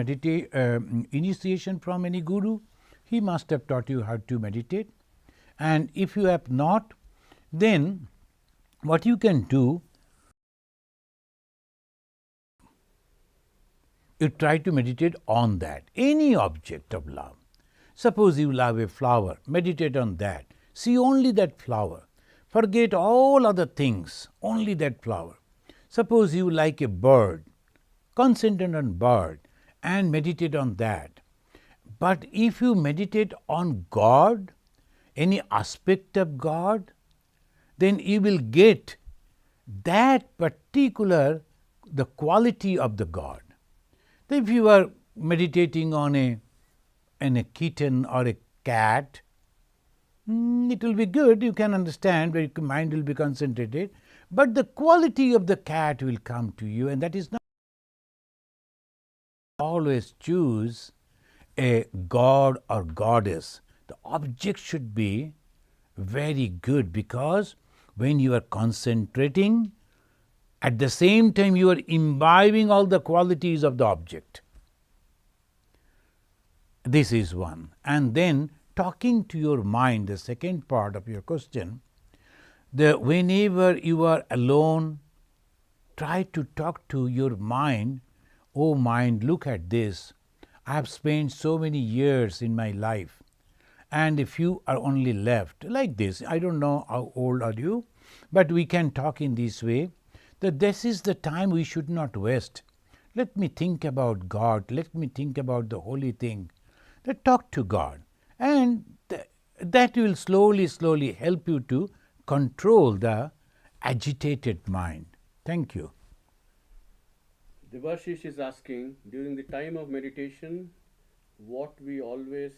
initiation from any guru, he must have taught you how to meditate. And if you have not, then what you can do, you try to meditate on that, any object of love. Suppose you love a flower, meditate on that. See only that flower. Forget all other things, only that flower. Suppose you like a bird, concentrate on bird and meditate on that. But if you meditate on God, any aspect of God, then you will get that particular, the quality of the God. If you are meditating on a kitten or a cat, it will be good, you can understand, where your mind will be concentrated, but the quality of the cat will come to you, and that is not. Always choose a god or goddess. The object should be very good, because when you are concentrating, at the same time you are imbibing all the qualities of the object. This is one. And then talking to your mind, the second part of your question, whenever you are alone, try to talk to your mind. Oh mind, look at this. I have spent so many years in my life, and if you are only left like this, I don't know how old are you, but we can talk in this way, that this is the time we should not waste. Let me think about God, let me think about the holy thing. Let talk to God, and that will slowly help you to control the agitated mind. Thank you. Devashish is asking, during the time of meditation, what we always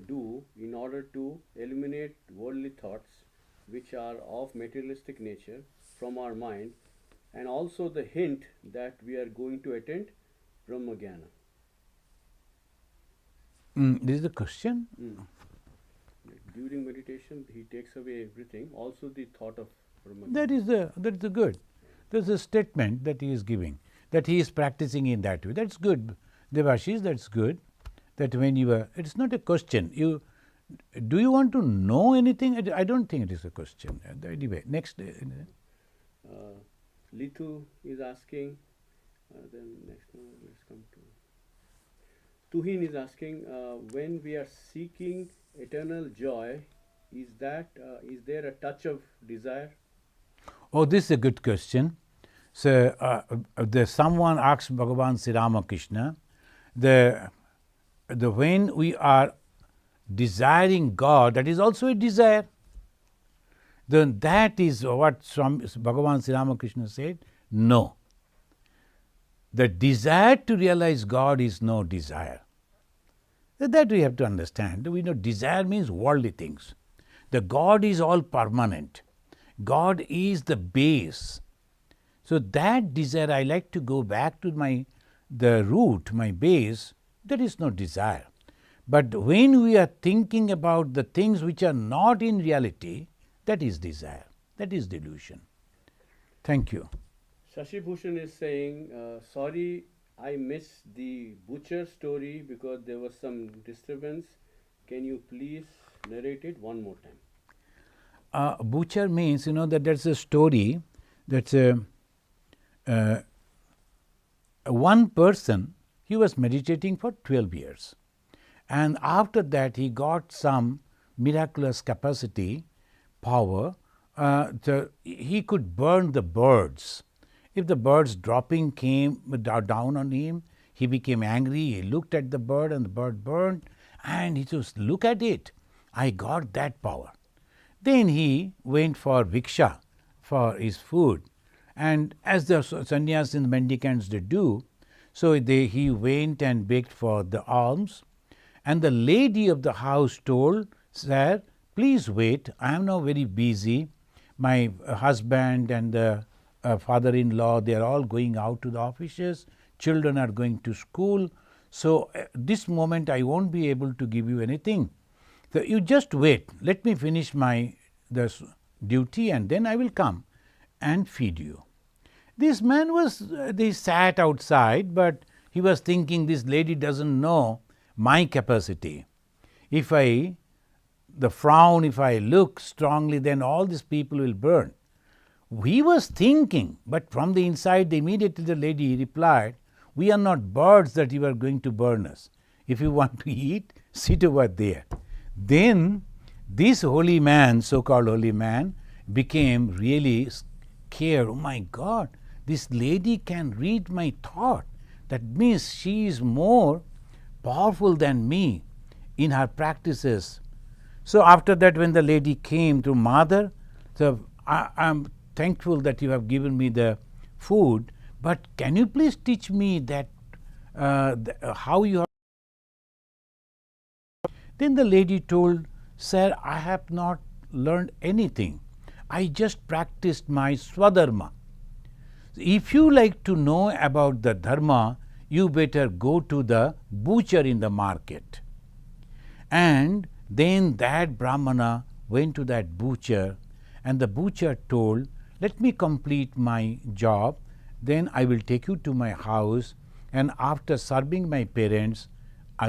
do in order to eliminate worldly thoughts which are of materialistic nature from our mind, and also the hint that we are going to attend Brahmagyana. This is the question. During meditation, he takes away everything, also the thought of Brahmagyana. That is the good. There's a statement that he is giving, that he is practicing in that way. That's good, Devashish. That's good. That when you are, it's not a question. Do you want to know anything? I don't think it is a question. Anyway, next. Litu is asking. Then next one, let's come to. Tuhin is asking, when we are seeking eternal joy, is there a touch of desire? Oh, this is a good question. So, someone asked Bhagavan Sri Ramakrishna, when we are desiring God, that is also a desire. Then that is what Bhagavan Sri Ramakrishna said, no. The desire to realize God is no desire. That we have to understand. We know desire means worldly things. The God is all permanent. God is the base. So that desire, I like to go back to the root, my base, that is no desire. But when we are thinking about the things which are not in reality, that is desire, that is delusion. Thank you. Shashi Bhushan is saying, sorry, I missed the butcher story because there was some disturbance. Can you please narrate it one more time? Butcher means, that there's a story that's one person, he was meditating for 12 years. And after that, he got some miraculous capacity, power. He could burn the birds. If the birds dropping came down on him, he became angry. He looked at the bird and the bird burned. And he just look at it. I got that power. Then he went for viksha, for his food. And as the sannyas and mendicants they do, so he went and begged for the alms. And the lady of the house told, sir, please wait, I am now very busy. My husband and the father-in-law, they are all going out to the offices. Children are going to school. So, this moment I won't be able to give you anything. So, you just wait. Let me finish the duty and then I will come and feed you. This man they sat outside, but he was thinking this lady doesn't know my capacity. If I look strongly, then all these people will burn. He was thinking, but from the inside, immediately the lady replied, we are not birds that you are going to burn us. If you want to eat, sit over there. Then this holy man, so-called holy man, became really scared. Oh my God, this lady can read my thought. That means she is more powerful than me in her practices. So after that, when the lady came to mother, so I am thankful that you have given me the food, but can you please teach me that how you have. Then the lady told, sir, I have not learned anything. I just practiced my swadharma. If you like to know about the dharma, you better go to the butcher in the market. And then that Brahmana went to that butcher, and the butcher told, let me complete my job, then I will take you to my house, and after serving my parents,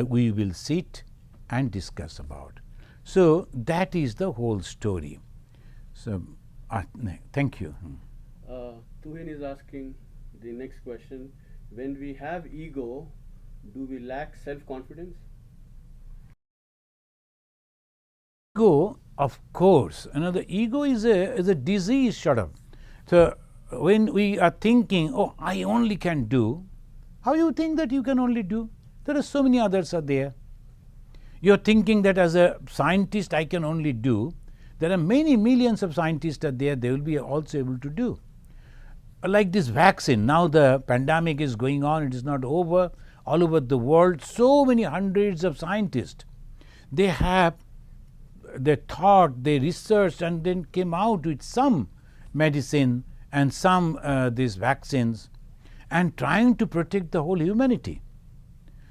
we will sit and discuss about. So that is the whole story. So thank you. Tuhin is asking the next question. When we have ego, do we lack self-confidence? Ego, of course, the ego is a disease sort of. So when we are thinking, oh, I only can do, how you think that you can only do? There are so many others are there. You're thinking that as a scientist I can only do. There are many millions of scientists are there, they will be also able to do. Like this vaccine, now the pandemic is going on, it is not over. All over the world, so many hundreds of scientists, they thought, they researched and then came out with some medicine and some these vaccines and trying to protect the whole humanity.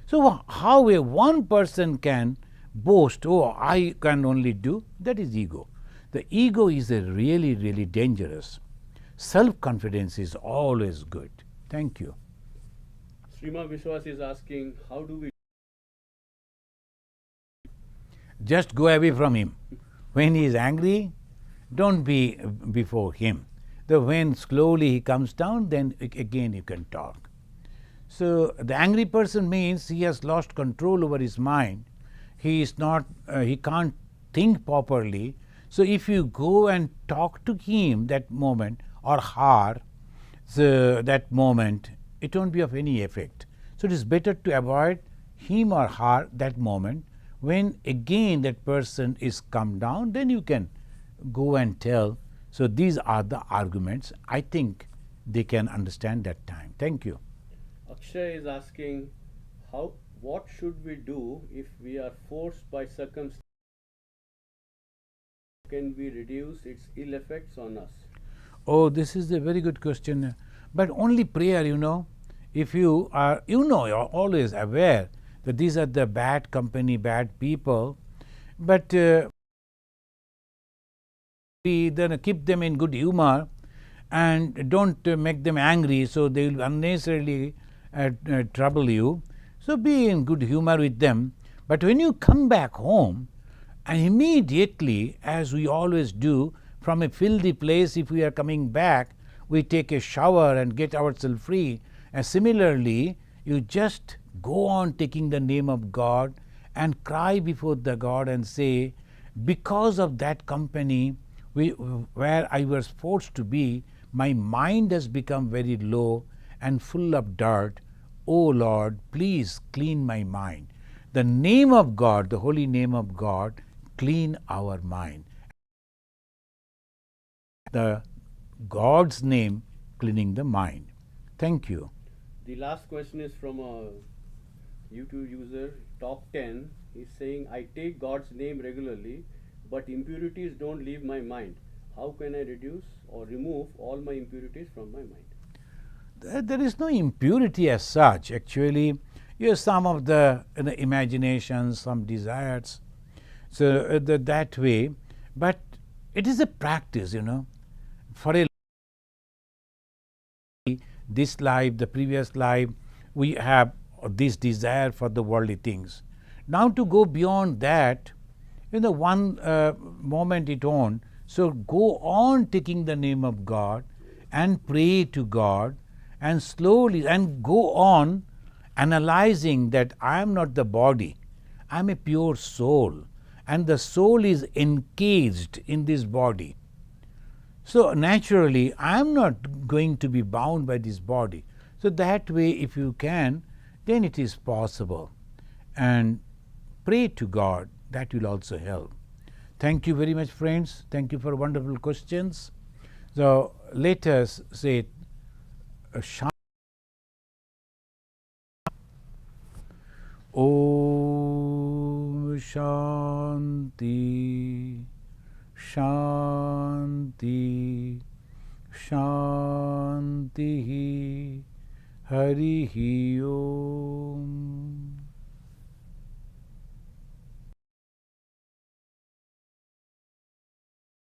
So how a one person can boast, oh, I can only do, that is ego. The ego is a really, really dangerous. Self-confidence is always good. Thank you. Srima Vishwas is asking, how do we just go away from him. When he is angry, don't be before him. When slowly he comes down, then again you can talk. So the angry person means he has lost control over his mind. He is not, he can't think properly. So if you go and talk to him that moment or her, so that moment, it won't be of any effect. So it is better to avoid him or her that moment. When again that person is come down, then you can go and tell. So these are the arguments. I think they can understand that time. Thank you. Akshay is asking, what should we do if we are forced by circumstances? Can we reduce its ill effects on us? Oh, this is a very good question. But only prayer, if you are, you're always aware that these are the bad company, bad people, but then keep them in good humor and don't make them angry, so they will unnecessarily trouble you. So be in good humor with them. But when you come back home, and immediately, as we always do, from a filthy place, if we are coming back, we take a shower and get ourselves free. And similarly, you just go on taking the name of God and cry before the God and say, because of that company where I was forced to be, my mind has become very low and full of dirt. O Lord, please clean my mind. The name of God, the holy name of God, clean our mind. The God's name cleaning the mind. Thank you. The last question is from a YouTube user, Top 10. He's saying, I take God's name regularly, but impurities don't leave my mind. How can I reduce or remove all my impurities from my mind? There is no impurity as such. Actually, you have some of the imaginations, some desires. So that way, but it is a practice, For this life, the previous life, we have this desire for the worldly things. Now to go beyond that, one moment it on. So go on taking the name of God and pray to God and slowly and go on analyzing that I am not the body, I am a pure soul and the soul is encaged in this body. So naturally I am not going to be bound by this body. So that way if you can, then it is possible. And pray to God, that will also help. Thank you very much, friends. Thank you for wonderful questions. So let us say Om Shanti Shanti Shanti Harihi Om.